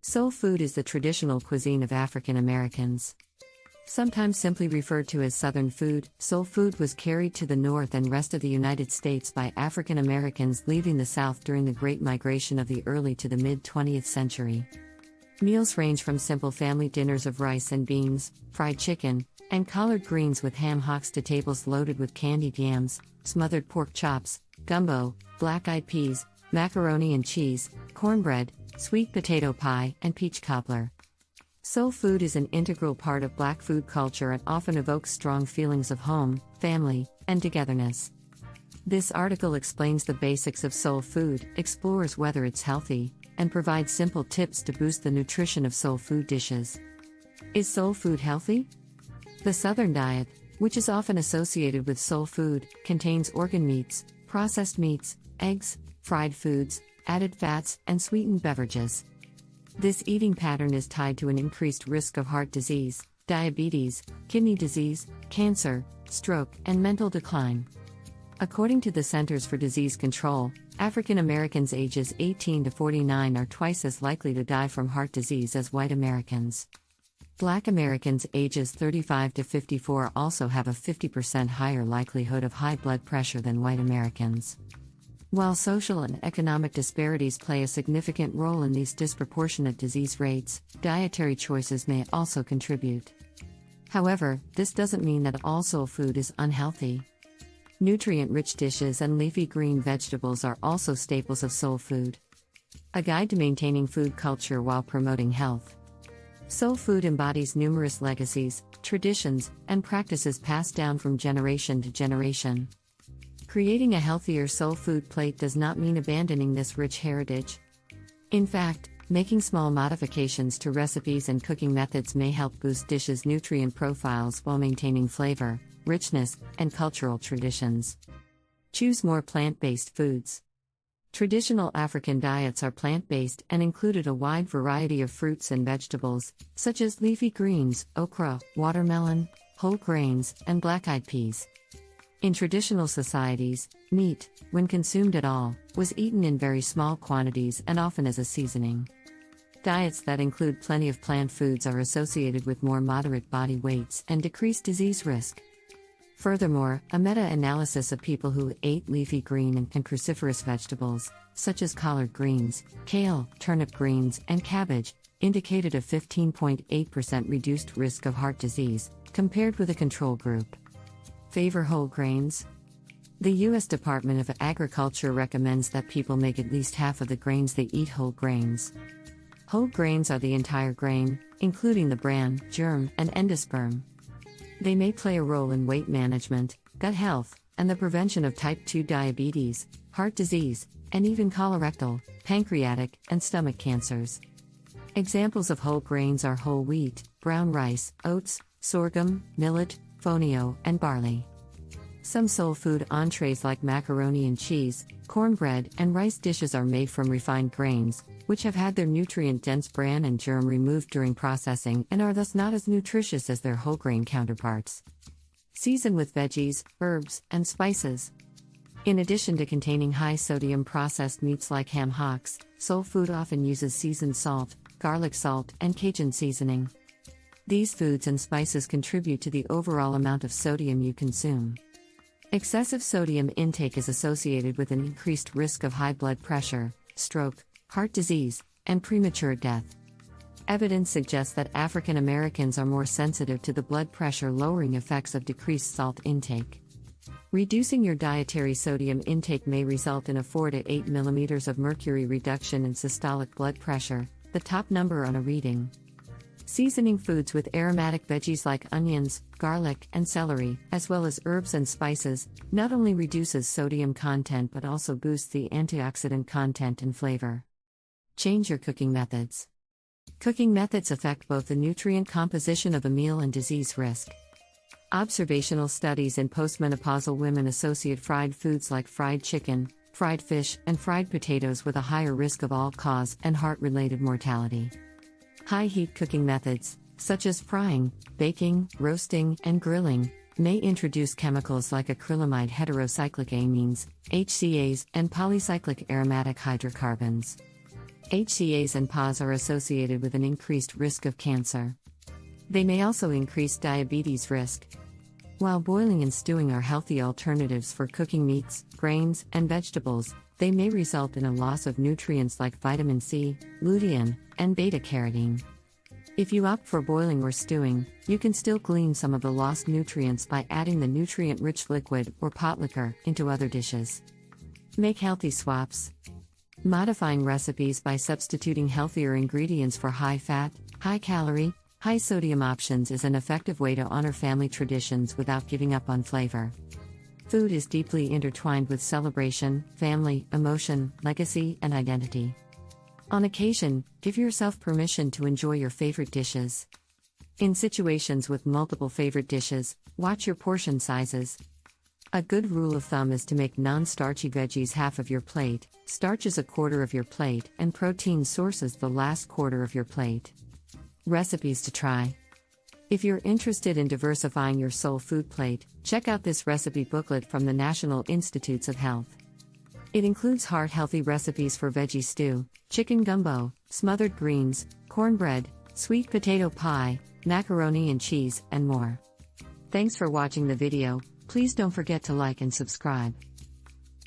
Soul food is the traditional cuisine of African Americans. Sometimes simply referred to as Southern food, soul food was carried to the North and rest of the United States by African Americans leaving the South during the Great Migration of the early to the mid-20th century. Meals range from simple family dinners of rice and beans, fried chicken, and collard greens with ham hocks to tables loaded with candied yams, smothered pork chops, gumbo, black-eyed peas, macaroni and cheese, cornbread, sweet potato pie, and peach cobbler. Soul food is an integral part of Black food culture and often evokes strong feelings of home, family, and togetherness. This article explains the basics of soul food, explores whether it's healthy, and provides simple tips to boost the nutrition of soul food dishes. Is soul food healthy? The Southern diet, which is often associated with soul food, contains organ meats, processed meats, eggs, fried foods, added fats, and sweetened beverages. This eating pattern is tied to an increased risk of heart disease, diabetes, kidney disease, cancer, stroke, and mental decline. According to the Centers for Disease Control, African Americans ages 18 to 49 are twice as likely to die from heart disease as white Americans. Black Americans ages 35 to 54 also have a 50% higher likelihood of high blood pressure than white Americans. While social and economic disparities play a significant role in these disproportionate disease rates, dietary choices may also contribute. However, this doesn't mean that all soul food is unhealthy. Nutrient-rich dishes and leafy green vegetables are also staples of soul food. A guide to maintaining food culture while promoting health. Soul food embodies numerous legacies, traditions, and practices passed down from generation to generation. Creating a healthier soul food plate does not mean abandoning this rich heritage. In fact, making small modifications to recipes and cooking methods may help boost dishes' nutrient profiles while maintaining flavor, richness, and cultural traditions. Choose more plant-based foods. Traditional African diets are plant-based and included a wide variety of fruits and vegetables, such as leafy greens, okra, watermelon, whole grains, and black-eyed peas. In traditional societies, meat, when consumed at all, was eaten in very small quantities and often as a seasoning. Diets that include plenty of plant foods are associated with more moderate body weights and decreased disease risk. Furthermore, a meta-analysis of people who ate leafy green and cruciferous vegetables, such as collard greens, kale, turnip greens, and cabbage, indicated a 15.8% reduced risk of heart disease, compared with a control group. Favor whole grains? The U.S. Department of Agriculture recommends that people make at least half of the grains they eat whole grains. Whole grains are the entire grain, including the bran, germ, and endosperm. They may play a role in weight management, gut health, and the prevention of type 2 diabetes, heart disease, and even colorectal, pancreatic, and stomach cancers. Examples of whole grains are whole wheat, brown rice, oats, sorghum, millet, fonio, and barley. Some soul food entrees like macaroni and cheese, cornbread, and rice dishes are made from refined grains, which have had their nutrient-dense bran and germ removed during processing and are thus not as nutritious as their whole grain counterparts. Season with veggies, herbs, and spices. In addition to containing high-sodium processed meats like ham hocks, soul food often uses seasoned salt, garlic salt, and Cajun seasoning. These foods and spices contribute to the overall amount of sodium you consume. Excessive sodium intake is associated with an increased risk of high blood pressure, stroke, heart disease, and premature death. Evidence suggests that African Americans are more sensitive to the blood pressure lowering effects of decreased salt intake. Reducing your dietary sodium intake may result in a 4 to 8 millimeters of mercury reduction in systolic blood pressure, the top number on a reading. Seasoning foods with aromatic veggies like onions, garlic, and celery, as well as herbs and spices, not only reduces sodium content but also boosts the antioxidant content and flavor. Change your cooking methods. Cooking methods affect both the nutrient composition of a meal and disease risk. Observational studies in postmenopausal women associate fried foods like fried chicken, fried fish, and fried potatoes with a higher risk of all-cause and heart-related mortality. High-heat cooking methods, such as frying, baking, roasting, and grilling, may introduce chemicals like acrylamide heterocyclic amines, HCAs, and polycyclic aromatic hydrocarbons. HCAs and PAs are associated with an increased risk of cancer. They may also increase diabetes risk. While boiling and stewing are healthy alternatives for cooking meats, grains, and vegetables, they may result in a loss of nutrients like vitamin C, lutein, and beta-carotene. If you opt for boiling or stewing, you can still glean some of the lost nutrients by adding the nutrient-rich liquid or pot liquor into other dishes. Make healthy swaps. Modifying recipes by substituting healthier ingredients for high-fat, high-calorie, high-sodium options is an effective way to honor family traditions without giving up on flavor. Food is deeply intertwined with celebration, family, emotion, legacy, and identity. On occasion, give yourself permission to enjoy your favorite dishes. In situations with multiple favorite dishes, watch your portion sizes. A good rule of thumb is to make non-starchy veggies half of your plate, starches a quarter of your plate, and protein sources the last quarter of your plate. Recipes to try. If you're interested in diversifying your soul food plate, check out this recipe booklet from the National Institutes of Health. It includes heart-healthy recipes for veggie stew, chicken gumbo, smothered greens, cornbread, sweet potato pie, macaroni and cheese, and more. Thanks for watching the video. Please don't forget to like and subscribe.